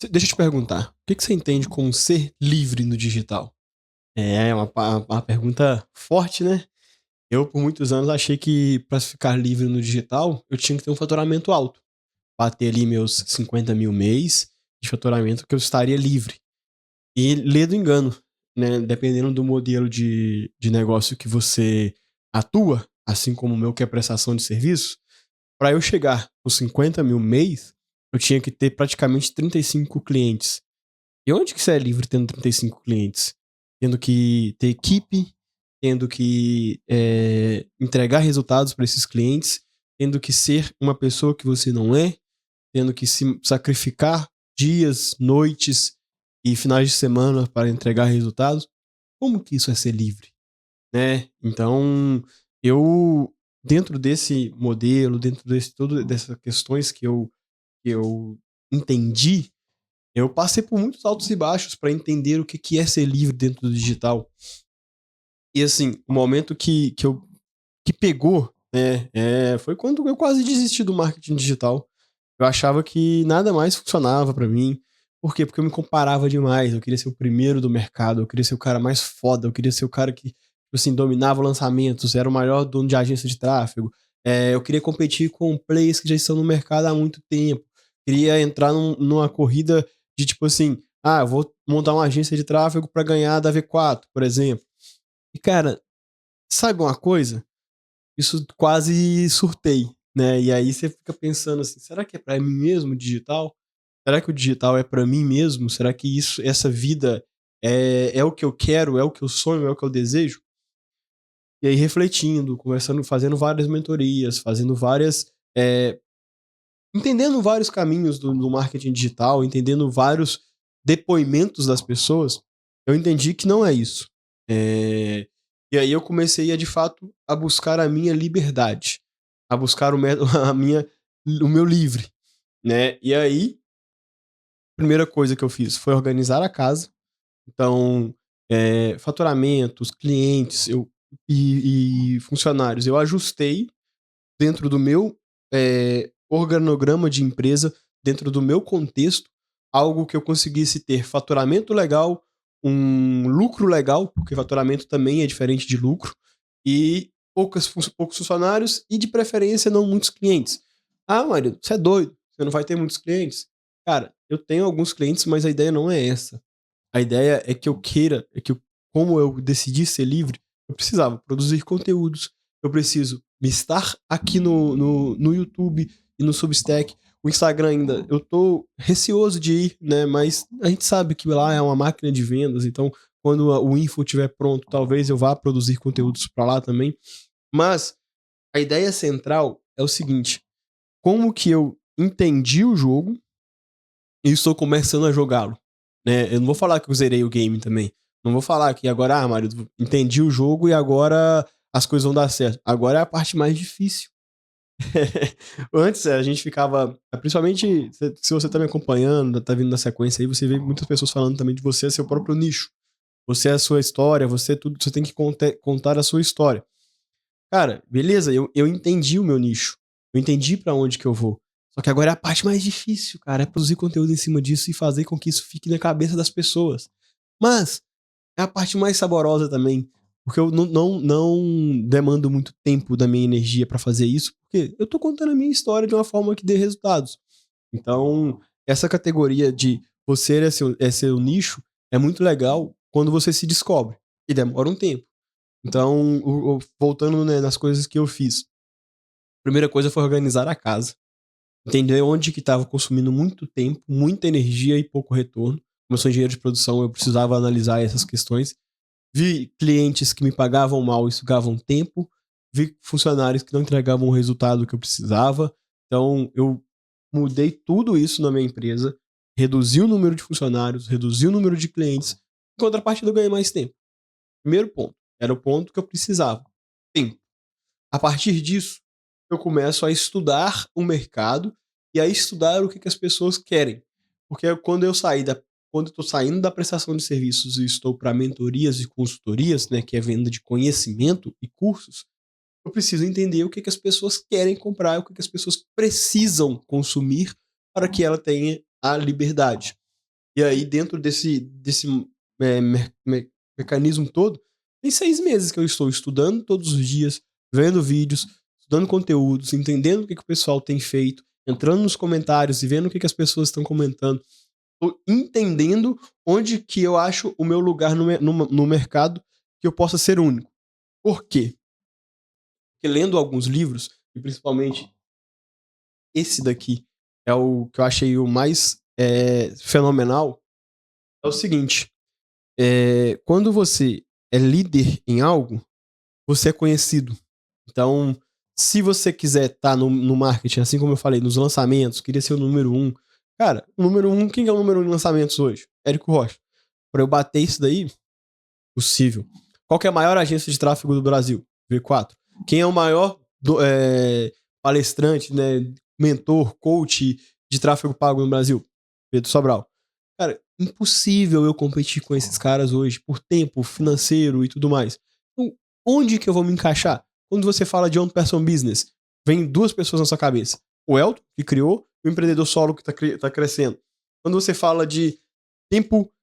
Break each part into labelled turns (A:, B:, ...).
A: Deixa eu te perguntar, o que você entende como ser livre no digital? É uma pergunta forte, né? Eu, por muitos anos, achei que para ficar livre no digital, eu tinha que ter um faturamento alto. Bater ali meus 50 mil mês de faturamento que eu estaria livre. E lê do engano, né? Dependendo do modelo de negócio que você atua, assim como o meu que é prestação de serviço, para eu chegar aos 50 mil mês, eu tinha que ter praticamente 35 clientes. E onde que você é livre tendo 35 clientes? Tendo que ter equipe, tendo que entregar resultados para esses clientes, tendo que ser uma pessoa que você não é, tendo que se sacrificar dias, noites e finais de semana para entregar resultados. Como que isso é ser livre? Né? Então, eu, dentro desse modelo, dentro todas dessas questões que eu entendi, eu passei por muitos altos e baixos para entender o que é ser livre dentro do digital. E assim, o momento que pegou, né, foi quando eu quase desisti do marketing digital. Eu achava que nada mais funcionava para mim. Por quê? Porque eu me comparava demais. Eu queria ser o primeiro do mercado, eu queria ser o cara mais foda, eu queria ser o cara que, tipo assim, dominava lançamentos, era o maior dono de agência de tráfego. Eu queria competir com players que já estão no mercado há muito tempo. Queria entrar numa corrida de tipo assim, eu vou montar uma agência de tráfego para ganhar da V4, por exemplo. E cara, sabe uma coisa? Isso quase surtei, né? E aí você fica pensando assim, será que é para mim mesmo o digital? Será que o digital é para mim mesmo? Será que essa vida é o que eu quero, é o que eu sonho, é o que eu desejo? E aí refletindo, conversando, fazendo várias mentorias, fazendo várias, entendendo vários caminhos do marketing digital, entendendo vários depoimentos das pessoas, eu entendi que não é isso. É, E aí eu comecei a, de fato, a buscar a minha liberdade, a buscar o meu livre, né? E aí, a primeira coisa que eu fiz foi organizar a casa. Então, faturamentos, clientes e funcionários, eu ajustei dentro do meu organograma de empresa, dentro do meu contexto, algo que eu conseguisse ter faturamento legal, um lucro legal, porque faturamento também é diferente de lucro, e poucos funcionários e, de preferência, não muitos clientes. Marido, você é doido, você não vai ter muitos clientes? Cara, eu tenho alguns clientes, mas a ideia não é essa. A ideia é que eu queira, como eu decidi ser livre, eu precisava produzir conteúdos, eu preciso me estar aqui no YouTube e no Substack. O Instagram ainda, eu tô receoso de ir, né? Mas a gente sabe que lá é uma máquina de vendas, então quando o info estiver pronto, talvez eu vá produzir conteúdos para lá também. Mas a ideia central é o seguinte: como que eu entendi o jogo e estou começando a jogá-lo, né? Eu não vou falar que eu zerei o game também. Não vou falar que agora, Mário, entendi o jogo e agora as coisas vão dar certo. Agora é a parte mais difícil. Antes a gente ficava, principalmente se você tá me acompanhando, tá vindo na sequência aí, você vê muitas pessoas falando também de você é seu próprio nicho. Você é a sua história, você é tudo, você tem que contar a sua história. Cara, beleza, eu entendi o meu nicho. Eu entendi pra onde que eu vou. Só que agora é a parte mais difícil, cara, é produzir conteúdo em cima disso e fazer com que isso fique na cabeça das pessoas. Mas é a parte mais saborosa também, porque eu não demando muito tempo da minha energia pra fazer isso, porque eu tô contando a minha história de uma forma que dê resultados. Então, essa categoria de você é seu nicho é muito legal quando você se descobre. E demora um tempo. Então, voltando, né, nas coisas que eu fiz. A primeira coisa foi organizar a casa. Entender onde que estava consumindo muito tempo, muita energia e pouco retorno. Como eu sou engenheiro de produção, eu precisava analisar essas questões. Vi clientes que me pagavam mal e sugavam tempo. Vi funcionários que não entregavam o resultado que eu precisava. Então, eu mudei tudo isso na minha empresa. Reduzi o número de funcionários, reduzi o número de clientes. Em contrapartida, eu ganhei mais tempo. Primeiro ponto. Era o ponto que eu precisava. Tempo. A partir disso, eu começo a estudar o mercado e a estudar o que as pessoas querem. Porque quando eu estou saindo da prestação de serviços e estou para mentorias e consultorias, né, que é venda de conhecimento e cursos, eu preciso entender o que as pessoas querem comprar, o que as pessoas precisam consumir para que ela tenha a liberdade. E aí, dentro desse é, mecanismo todo, tem 6 meses que eu estou estudando todos os dias, vendo vídeos, estudando conteúdos, entendendo o que o pessoal tem feito, entrando nos comentários e vendo o que as pessoas estão comentando, tô entendendo onde que eu acho o meu lugar no mercado que eu possa ser único. Por quê? Porque lendo alguns livros, e principalmente esse daqui é o que eu achei o mais fenomenal, é o seguinte: quando você é líder em algo, você é conhecido. Então, se você quiser estar no marketing, assim como eu falei, nos lançamentos, queria ser o número um. Cara, o número um, quem é o número um em lançamentos hoje? Érico Rocha. Para eu bater isso daí, possível. Qual que é a maior agência de tráfego do Brasil? V4. Quem é o maior palestrante, né, mentor, coach de tráfego pago no Brasil? Pedro Sobral. Cara, impossível eu competir com esses caras hoje por tempo financeiro e tudo mais. Então, onde que eu vou me encaixar? Quando você fala de on-person business, vem duas pessoas na sua cabeça. O Elton, que criou, e o empreendedor solo que tá crescendo. Quando você fala de tempo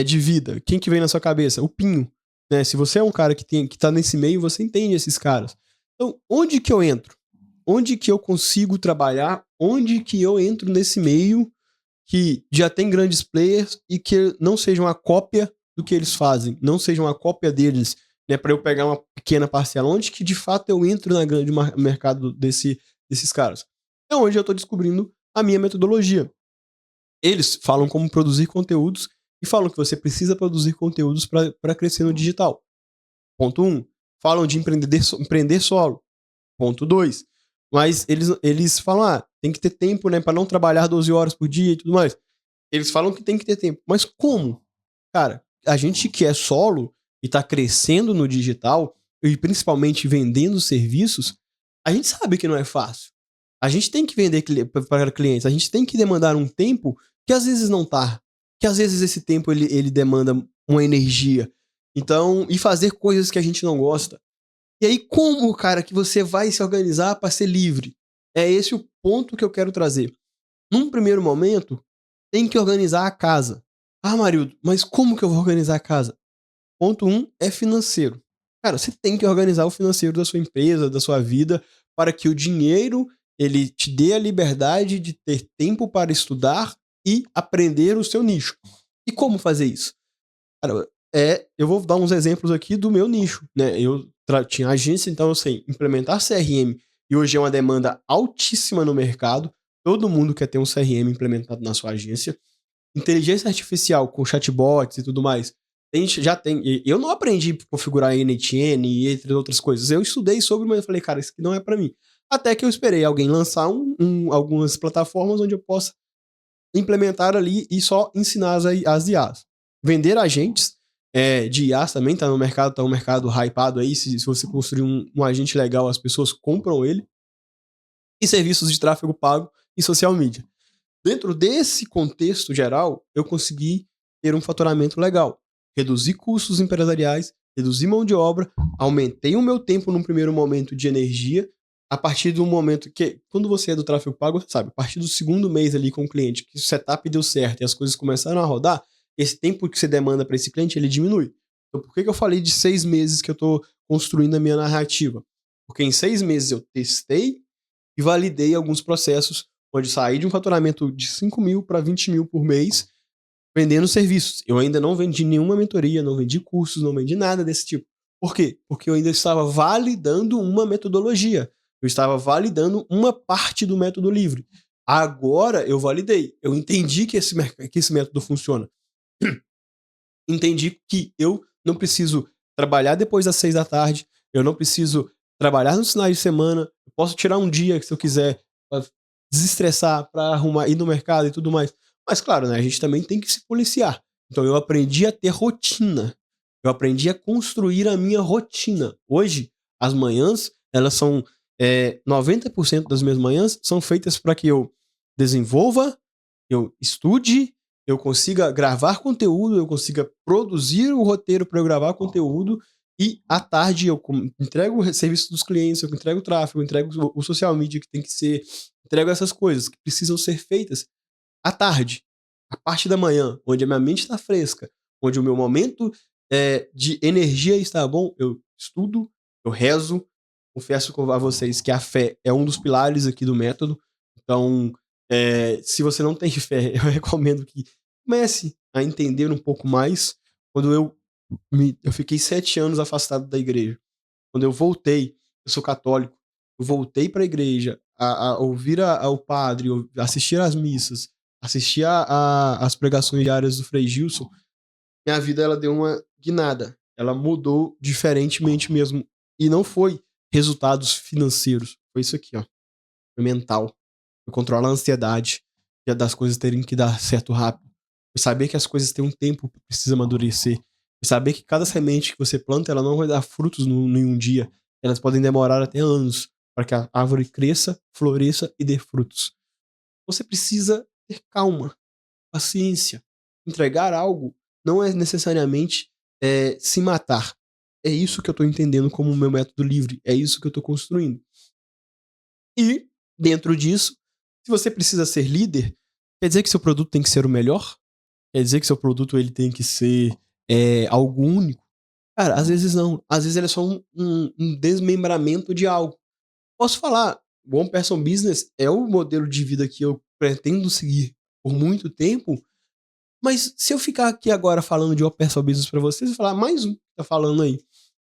A: de vida, quem que vem na sua cabeça? O Pinho. Né? Se você é um cara que tá nesse meio, você entende esses caras. Então, onde que eu entro? Onde que eu consigo trabalhar? Onde que eu entro nesse meio que já tem grandes players e que não sejam uma cópia do que eles fazem, não sejam uma cópia deles, né, para eu pegar uma pequena parcela, onde que de fato eu entro na grande mercado desses caras. É onde eu estou descobrindo a minha metodologia. Eles falam como produzir conteúdos e falam que você precisa produzir conteúdos para crescer no digital. Ponto 1. Falam de empreender solo. Ponto 2. Mas eles falam, tem que ter tempo, né, para não trabalhar 12 horas por dia e tudo mais. Eles falam que tem que ter tempo. Mas como? Cara, a gente que é solo e tá crescendo no digital, e principalmente vendendo serviços, a gente sabe que não é fácil. A gente tem que vender para clientes, a gente tem que demandar um tempo que às vezes não tá. Que às vezes esse tempo ele demanda uma energia. Então, e fazer coisas que a gente não gosta. E aí, como, cara, que você vai se organizar para ser livre? É esse o ponto que eu quero trazer. Num primeiro momento, tem que organizar a casa. Ah, Marildo, mas como que eu vou organizar a casa? Ponto 1 é financeiro. Cara, você tem que organizar o financeiro da sua empresa, da sua vida, para que o dinheiro ele te dê a liberdade de ter tempo para estudar e aprender o seu nicho. E como fazer isso? Cara, eu vou dar uns exemplos aqui do meu nicho, né? Eu tinha agência, então eu sei implementar CRM e hoje é uma demanda altíssima no mercado. Todo mundo quer ter um CRM implementado na sua agência. Inteligência artificial com chatbots e tudo mais. Já tem. Eu não aprendi a configurar NTN e entre outras coisas. Eu estudei sobre, mas eu falei, cara, isso aqui não é para mim. Até que eu esperei alguém lançar algumas plataformas onde eu possa implementar ali e só ensinar as IAs. Vender agentes de IAs também tá um mercado hypado aí. Se você construir um agente legal, as pessoas compram ele. E serviços de tráfego pago e social media. Dentro desse contexto geral, eu consegui ter um faturamento legal. Reduzi custos empresariais, reduzi mão de obra, aumentei o meu tempo num primeiro momento de energia. A partir do momento que, quando você é do tráfego pago, você sabe, a partir do segundo mês ali com o cliente, que o setup deu certo e as coisas começaram a rodar, esse tempo que você demanda para esse cliente, ele diminui. Então, por que eu falei de 6 meses que eu estou construindo a minha narrativa? Porque em 6 meses eu testei e validei alguns processos onde saí de um faturamento de 5 mil para 20 mil por mês vendendo serviços. Eu ainda não vendi nenhuma mentoria, não vendi cursos, não vendi nada desse tipo. Por quê? Porque eu ainda estava validando uma metodologia. Eu estava validando uma parte do método livre. Agora eu validei. Eu entendi que esse método funciona. Entendi que eu não preciso trabalhar depois das 6 da tarde, eu não preciso trabalhar nos finais de semana, eu posso tirar um dia se eu quiser pra desestressar, para arrumar, ir no mercado e tudo mais. Mas claro, né, a gente também tem que se policiar. Então eu aprendi a ter rotina. Eu aprendi a construir a minha rotina. Hoje, as manhãs, elas são 90% das minhas manhãs são feitas para que eu desenvolva, eu estude, eu consiga gravar conteúdo, eu consiga produzir o roteiro para eu gravar conteúdo e à tarde eu entrego o serviço dos clientes, eu entrego o tráfego, eu entrego o social media que tem que ser, entrego essas coisas que precisam ser feitas à tarde. a parte da manhã, onde a minha mente está fresca, onde o meu momento de energia está bom, eu estudo, eu rezo. Confesso a vocês que a fé é um dos pilares aqui do método. Então, se você não tem fé, eu recomendo que comece a entender um pouco mais. Quando eu fiquei 7 anos afastado da igreja. Quando eu voltei, eu sou católico, eu voltei para a igreja a ouvir o padre, assistir às missas, assistir às pregações diárias do Frei Gilson, minha vida ela deu uma guinada. Ela mudou diferentemente mesmo. E não foi resultados financeiros. Foi isso aqui, ó. Foi mental. Foi controlar a ansiedade das coisas terem que dar certo rápido. Foi saber que as coisas têm um tempo que precisa amadurecer. Foi saber que cada semente que você planta, ela não vai dar frutos em um dia. Elas podem demorar até anos para que a árvore cresça, floresça e dê frutos. Você precisa ter calma, paciência. Entregar algo não é necessariamente se matar. É isso que eu estou entendendo como o meu método livre. É isso que eu estou construindo. E, dentro disso, se você precisa ser líder, quer dizer que seu produto tem que ser o melhor? Quer dizer que seu produto ele tem que ser algo único? Cara, às vezes não. Às vezes ele é só um desmembramento de algo. Posso falar, o One Person Business é o modelo de vida que eu pretendo seguir por muito tempo, mas se eu ficar aqui agora falando de One Person Business pra vocês, eu vou falar mais um que tá falando aí.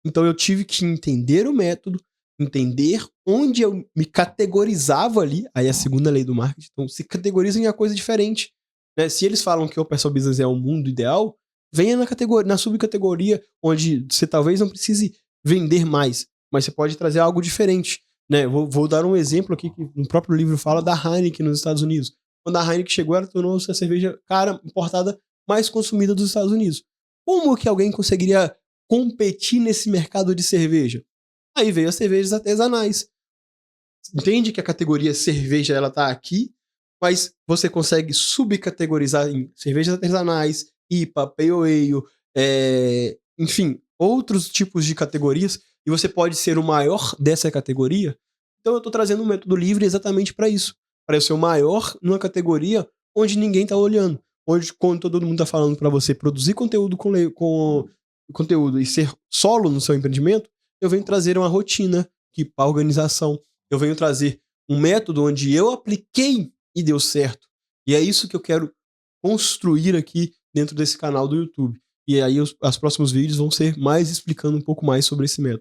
A: Então eu tive que entender o método, entender onde eu me categorizava ali, aí é a segunda lei do marketing. Então se categoriza em uma coisa diferente, né? Se eles falam que o One Person Business é o mundo ideal, venha na subcategoria onde você talvez não precise vender mais, mas você pode trazer algo diferente, né? Vou dar um exemplo aqui que no próprio livro fala da Heineken nos Estados Unidos. Quando a Heineken chegou, ela tornou-se a cerveja cara importada mais consumida dos Estados Unidos. Como que alguém conseguiria competir nesse mercado de cerveja? Aí veio as cervejas artesanais. Entende que a categoria cerveja ela tá aqui, mas você consegue subcategorizar em cervejas artesanais, IPA, Pale Ale, enfim, outros tipos de categorias, e você pode ser o maior dessa categoria. Então eu estou trazendo um método livre exatamente para isso, para eu ser o maior numa categoria onde ninguém está olhando, onde quando todo mundo está falando para você produzir conteúdo com conteúdo e ser solo no seu empreendimento, eu venho trazer uma rotina para organização. Eu venho trazer um método onde eu apliquei e deu certo. E é isso que eu quero construir aqui dentro desse canal do YouTube. E aí os próximos vídeos vão ser mais explicando um pouco mais sobre esse método.